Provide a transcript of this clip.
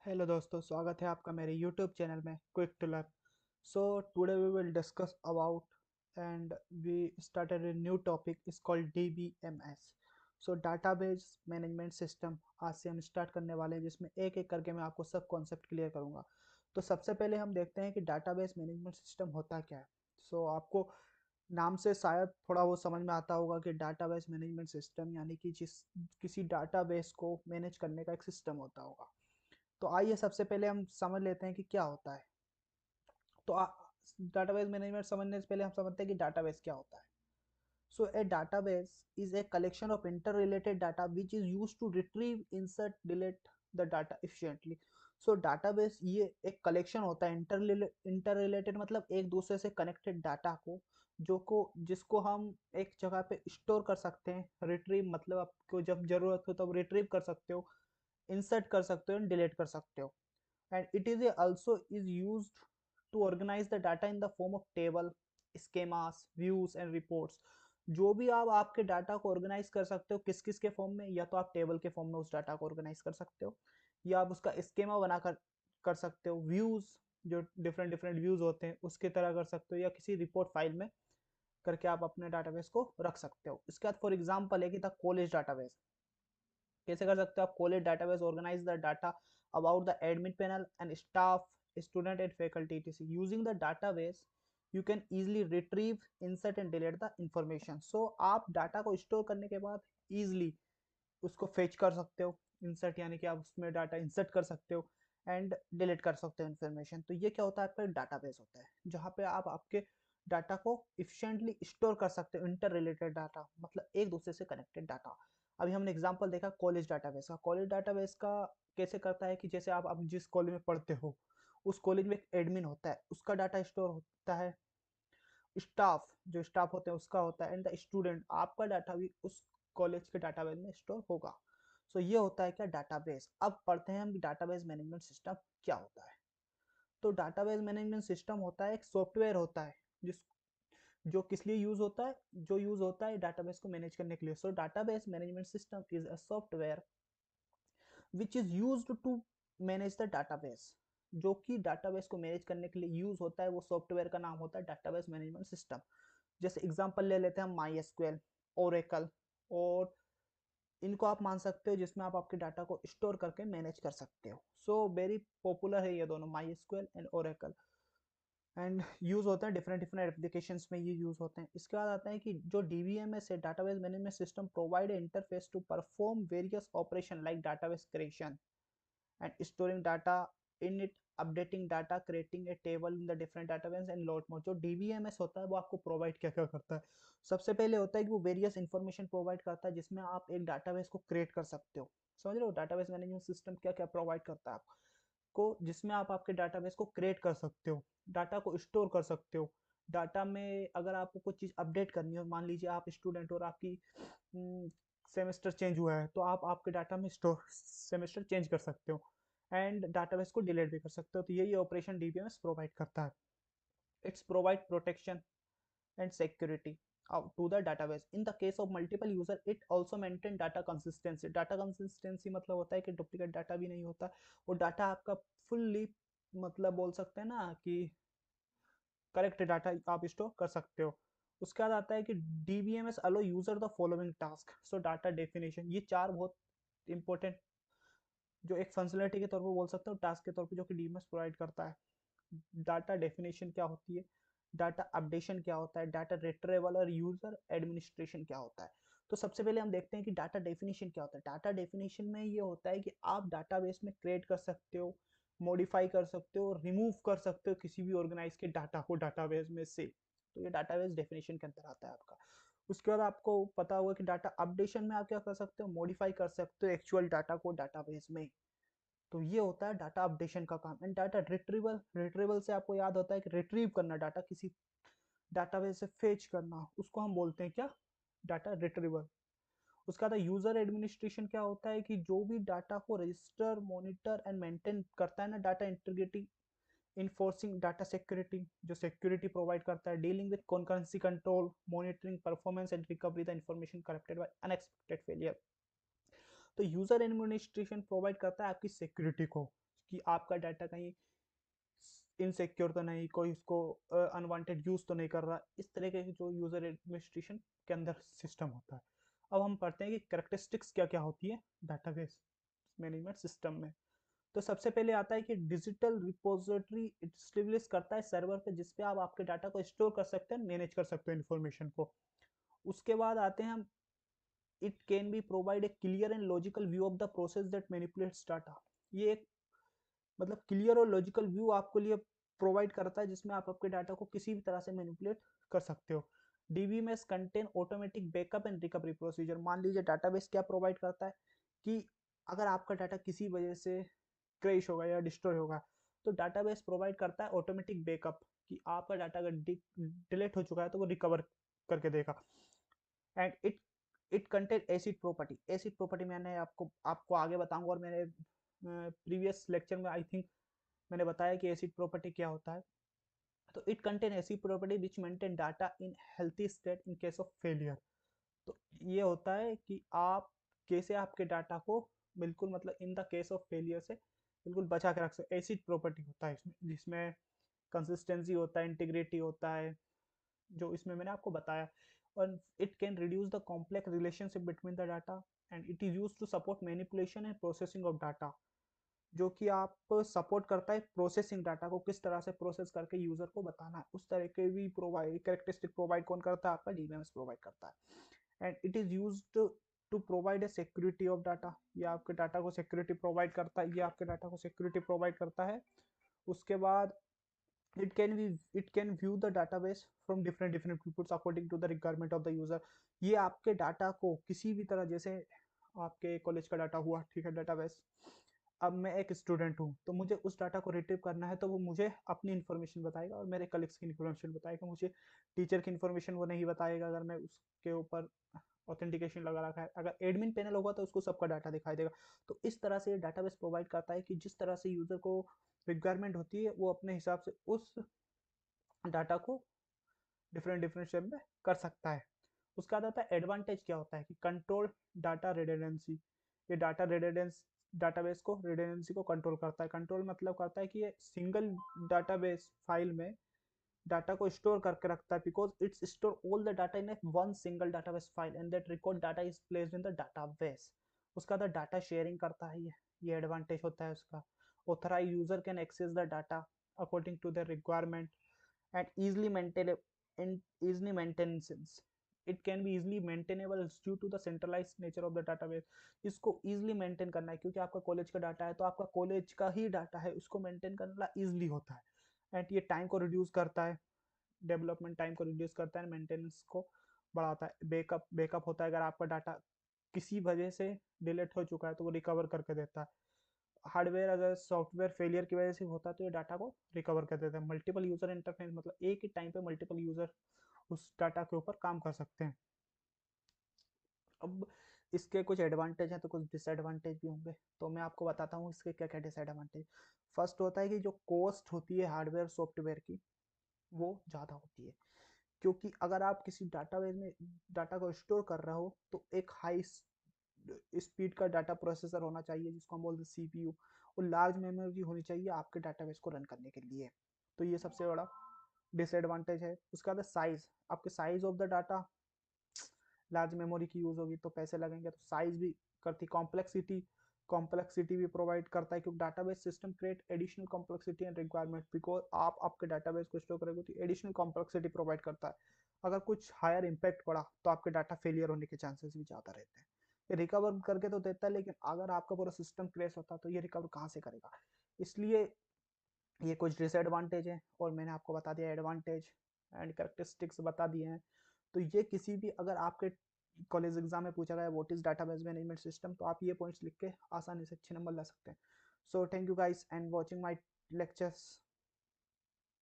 Hello दोस्तों, स्वागत है आपका मेरे यूट्यूब चैनल में quick to learn. So today we will discuss about and we started a new topic is called DBMS। So database management system आज से हम स्टार्ट करने वाले हैं, जिसमें एक एक करके मैं आपको सब कॉन्सेप्ट क्लियर करूंगा। तो सबसे पहले हम देखते हैं कि डाटाबेस मैनेजमेंट सिस्टम होता क्या है। सो आपको नाम से शायद थोड़ा वो समझ में आता होगा कि डाटाबेस मैनेजमेंट सिस्टम यानी कि जिस किसी डाटाबेस को मैनेज करने का एक सिस्टम होता होगा। तो आइए सबसे पहले हम समझ लेते हैं कि क्या होता है। तो डाटाबेस मैनेजमेंट समझने से पहले हम समझते हैं कि डाटाबेस क्या होता है। So a database is a collection of interrelated data which is use to retrieve insert delete the data efficiently. So database ये एक कलेक्शन होता है इंटर रिलेटेड, मतलब एक दूसरे से कनेक्टेड डाटा को जिसको हम एक जगह पे स्टोर कर सकते हैं। रिट्रीव मतलब आपको जब जरूरत हो तब रिट्रीव कर सकते हो, इंसर्ट कर सकते हो, डिलीट कर सकते हो। And it is also is used to organize the data in the form of table, schemas, views and reports। जो भी आप आपके डाटा को ऑर्गेनाइज कर सकते हो किस किस के फॉर्म में, या तो आप टेबल के फॉर्म में उस डाटा को ऑर्गेनाइज कर सकते हो, या आप उसका स्केमा बनाकर कर सकते हो, व्यूज जो डिफरेंट डिफरेंट व्यूज होते हैं उसकी तरह कर सकते हो, या किसी रिपोर्ट फाइल में करके आप अपने डाटाबेस को रख सकते हो। इसके बाद फॉर एग्जाम्पल है कि द कॉलेज डाटाबेस। कैसे कर सकते हो आप? College database organise the data about the admit panel and staff, student and faculty etc। Using the database you can easily retrieve, insert and delete the information. So आप data को store करने के बाद इजिली उसको fetch कर सकते हो। Insert यानी कि आप उसमें डाटा इंसर्ट कर सकते हो एंड डिलीट कर सकते हो इन्फॉर्मेशन। तो ये क्या होता है? आपका डाटाबेस होता है जहाँ पे आप आपके डाटा को इफिशिएंटली स्टोर कर सकते हो। इंटर रिलेटेड डाटा मतलब एक दूसरे से कनेक्टेड डाटा। अभी हमने एग्जांपल देखा कॉलेज डाटाबेस का। कॉलेज डाटाबेस का कैसे करता है कि जैसे आप जिस कॉलेज में पढ़ते हो उस कॉलेज में एक एडमिन होता है, उसका डाटा स्टोर होता है। स्टाफ जो स्टाफ होते हैं उसका होता है, एंड द स्टूडेंट आपका डाटा भी उस कॉलेज के डाटाबेस में स्टोर होगा। सो ये होता है क्या? डाटाबेस। अब पढ़ते हैं हम डाटाबेस मैनेजमेंट सिस्टम क्या होता है। तो डाटाबेस मैनेजमेंट सिस्टम होता है एक सॉफ्टवेयर होता है जिस जो किस लिए यूज होता है? जो यूज होता है डाटाबेस को मैनेज करने के लिए। So database management system is a software which is used to manage the database. जो कि डाटाबेस को मैनेज करने के लिए यूज होता है, वो सॉफ्टवेयर का नाम होता है डाटाबेस मैनेजमेंट सिस्टम। जैसे एग्जांपल ले लेते हैं हम माई एसक्यूएल, ओरेकल, और इनको आप मान सकते हो जिसमें आप आपके डाटा को स्टोर करके मैनेज कर सकते हो। सो वेरी पॉपुलर है ये दोनों, my SQL and Oracle, and use होते हैं डिफरेंट डिफरेंट एप्लीकेशंस में ये यूज होते हैं। इसके बाद आता है कि जो डीबीएमएस है, database management system, provide interface to perform various operation like database creation and storing data in it, updating data, creating a table in the different database and lot more। जो DBMS होता है वो आपको provide क्या क्या करता है? सबसे पहले होता है कि वो वेरियस इंफॉर्मेशन प्रोवाइड करता है जिसमें आप एक डाटाबेस को क्रिएट कर सकते हो। समझ रहे हो डाटाबेस मैनेजमेंट सिस्टम क्या क्या प्रोवाइड करता है आपको? जिसमें आप आपके डाटाबेस को क्रिएट कर सकते हो, डाटा को स्टोर कर सकते हो। डाटा में अगर आपको कुछ चीज़ अपडेट करनी हो, मान लीजिए आप स्टूडेंट और आपकी सेमेस्टर चेंज हुआ है, तो आप आपके डाटा में स्टोर सेमेस्टर चेंज कर सकते हो एंड डाटाबेस को डिलीट भी कर सकते हो। तो यही ऑपरेशन डीबीएमएस प्रोवाइड करता है। Its provide protection and security to the database. In the case of multiple user it also maintain data consistency. Data consistency मतलब होता है कि डुप्लीकेट डाटा भी नहीं होता, और डाटा आपका फुल्ली, मतलब बोल सकते हैं ना कि करेक्ट डाटा आप स्टोर कर सकते हो। उसके बाद आता है कि DBMS allow user the following task. So data definition, ये चार बहुत इंपॉर्टेंट जो एक फंक्शनलिटी के तौर पर बोल सकते हो, टास्क के तौर पे जो कि डीएमएस प्रोवाइड करता है। डाटा डेफिनेशन क्या होती है, डाटा अपडेशन क्या होता है, डाटा रिट्रीवल और यूजर एडमिनिस्ट्रेशन क्या होता है। तो सबसे पहले हम देखते हैं कि डाटा डेफिनेशन क्या होता है। डाटा डेफिनेशन में ये होता है कि आप डाटाबेस में क्रिएट कर सकते हो, मॉडिफाई कर सकते हो, रिमूव कर सकते हो किसी भी ऑर्गेनाइज के डाटा को डाटाबेस में से। तो ये डाटाबेस डेफिनेशन के अंदर आता है आपका। उसके बाद आपको पता होगा कि डाटा अपडेशन में आप क्या कर सकते हो, मॉडिफाई कर सकते हो एक्चुअल डाटा को डाटाबेस में। तो ये होता है डाटा अपडेशन का काम। एंड डाटा रिट्रीवल, रिट्रीवल से आपको याद होता है कि रिट्रीव करना डाटा किसी डाटाबेस से फेच करना, उसको हम बोलते हैं क्या? Data retrieval. उसका था यूजर एडमिनिस्ट्रेशन, क्या होता है कि जो भी डाटा को रजिस्टर, मॉनिटर एंड मेंटेन करता है ना, data integrity, enforcing data security, जो सिक्योरिटी प्रोवाइड करता है, dealing with concurrency control, monitoring performance and recovery the information corrupted by unexpected failure. तो यूजर एडमिनिस्ट्रेशन प्रोवाइड करता है आपकी सिक्योरिटी को, कि आपका डाटा कहीं इनसिक्योर तो नहीं, कोई उसको अनवांटेड यूज तो नहीं कर रहा, इस तरह के जो यूजर एडमिनिस्ट्रेशन के अंदर सिस्टम होता है। अब हम पढ़ते हैं कि करेक्टरिस्टिक्स क्या क्या होती है डाटाबेस मैनेजमेंट सिस्टम में। तो सबसे पहले आता है कि डिजिटल रिपोजिटरी इस्टेब्लिश करता है सर्वर पे, जिसपे आप आपके डाटा को स्टोर कर सकते हैं, मैनेज कर सकते हैं इन्फॉर्मेशन को। उसके बाद आते हैं हम, it can be provide a clear and logical view of the process that manipulates data. ये एक मतलब क्लियर और लॉजिकल व्यू आपको लिए प्रोवाइड करता है, जिसमें आप आपके डाटा को किसी भी तरह से मैनिपुलेट कर सकते हो। DBMS contain automatic backup and recovery procedure. मान लीजिए डाटाबेस क्या प्रोवाइड करता है कि अगर आपका डाटा किसी वजह से क्रैश होगा या डिस्ट्रॉय होगा, तो डाटाबेस प्रोवाइड करता है ऑटोमेटिक बैकअप, कि आपका डाटा अगर डिलीट हो चुका है तो वो रिकवर करके देगा। And it contain acid property. Acid property मैंने आपको आपको आगे बताऊंगा, और मैंने प्रीवियस लेक्चर में आई थिंक मैंने बताया कि एसिड प्रॉपर्टी क्या होता है। तो it contain acid property which maintain data in healthy state in case of failure. तो ये होता है कि आप कैसे आपके डाटा को बिल्कुल मतलब इन द केस ऑफ फेलियर से बिल्कुल बचा के रख सकते। एसिड प्रॉपर्टी होता है इसमें, जिसमें कंसिस्टेंसी होता है, इंटीग्रिटी होता है, जो इसमें मैंने आपको बताया। और it can reduce the complex relationship between the data, and it is use to support manipulation and processing of data, जो कि आप सपोर्ट करता है प्रोसेसिंग डाटा को किस तरह से प्रोसेस करके यूजर को बताना है, उस तरह के भी प्रोवाइड कैरेक्टरिस्टिक प्रोवाइड कौन करता है, आपका डीबीएमएस प्रोवाइड करता है। And it is used to provide a security of data. ये आपके डाटा को सिक्योरिटी प्रोवाइड करता है, ये आपके डाटा को सिक्योरिटी प्रोवाइड करता है। उसके बाद it can view the database from different inputs according to the requirement of the user। ये आपके डाटा को किसी भी तरह, जैसे आपके कॉलेज का डाटा हुआ, ठीक है, डाटाबेस। अब मैं एक स्टूडेंट हूँ, तो मुझे उस डाटा को रिट्रीव करना है, तो वो मुझे अपनी इन्फॉर्मेशन बताएगा और मेरे कलीग्स की इन्फॉर्मेशन बताएगा। मुझे टीचर की इन्फॉर्मेशन वो नहीं बताएगा अगर मैं उसके ऊपर ऑथेंटिकेशन लगा रखा है। अगर एडमिन पैनल होगा तो उसको सबका डाटा दिखाई देगा। तो इस तरह से डाटाबेस प्रोवाइड करता है कि जिस तरह से यूजर को रिक्वायरमेंट होती है, वो अपने हिसाब से उस डाटा को डिफरेंट डिफरेंट शेप में कर सकता है। उसके बाद आता है एडवांटेज क्या होता है कि कंट्रोल डाटा रिडंडेंसी। ये डाटा रिडंडेंस डाटाबेस को रिडंडेंसी को कंट्रोल करता है। कंट्रोल मतलब करता है कि ये सिंगल डाटाबेस फाइल में डाटा को स्टोर करके रखता है, because it's store all the data in one single database file and that record data is placed in the database. उसका बाद डाटा शेयरिंग करता है, ये एडवांटेज होता है उसका। Authorise user can access the data according to the requirement and easily maintainable and easily maintenance। it can be easily maintainable due to the centralized nature of the database। इसको easily maintain करना है क्योंकि आपका college का data है, तो आपका college का ही डाटा है, उसको मेंटेन करना easily होता है। एंड ये टाइम को रिड्यूस करता है, डेवलपमेंट टाइम को रिड्यूस करता है, मेंटेनेंस को बढ़ाता है। बैकअप होता है, अगर आपका डाटा किसी वजह से डिलीट हो चुका है तो वो रिकवर करके देता है। हार्डवेयर अगर सॉफ्टवेयर फेलियर की वजह से होता है तो ये डाटा को रिकवर कर देता है। मल्टीपल यूजर इंटरफेस मतलब एक ही टाइम पे मल्टीपल यूजर उस डाटा के ऊपर काम कर सकते हैं। अब इसके कुछ एडवांटेज हैं तो कुछ डिसएडवांटेज भी होंगे, तो मैं आपको बताता हूँ इसके क्या क्या डिसएडवांटेज। फर्स्ट होता है कि जो कॉस्ट होती है हार्डवेयर सॉफ्टवेयर की, वो ज़्यादा होती है, क्योंकि अगर आप किसी डाटाबेस में डाटा को स्टोर कर रहे हो तो एक हाई स्पीड का डाटा प्रोसेसर होना चाहिए, जिसको हम बोलते हैं सीपीयू, और लार्ज मेमोरी होनी चाहिए आपके डाटाबेस को रन करने के लिए। तो ये सबसे बड़ा डिसएडवांटेज है। उसका बाद साइज, आपके size of the data, large memory की यूज होगी तो पैसे लगेंगे, तो साइज भी करती। कॉम्प्लेक्सिटी भी प्रोवाइड करता है, क्योंकि database system create additional complexity and requirement, because आप आपके डाटाबेस को स्टोर करेंगे तो एडिशनल कॉम्प्लेक्सिटी प्रोवाइड करता है। अगर कुछ हायर इम्पैक्ट पड़ा तो आपके डाटा फेलियर होने के चांसेस भी ज़्यादा रहते हैं। ये रिकवर करके तो देता है, लेकिन अगर आपका पूरा सिस्टम क्रैश होता तो ये रिकवर कहाँ से करेगा। इसलिए ये कुछ डिसएडवांटेज है, और मैंने आपको बता दिया एडवांटेज एंड करेक्टरिस्टिक्स बता दिए हैं। तो ये किसी भी अगर आपके कॉलेज एग्जाम में पूछा गया what is database management system, तो आप ये पॉइंट्स लिख के आसानी से अच्छे नंबर ला सकते हैं। So thank you guys and watching my lectures.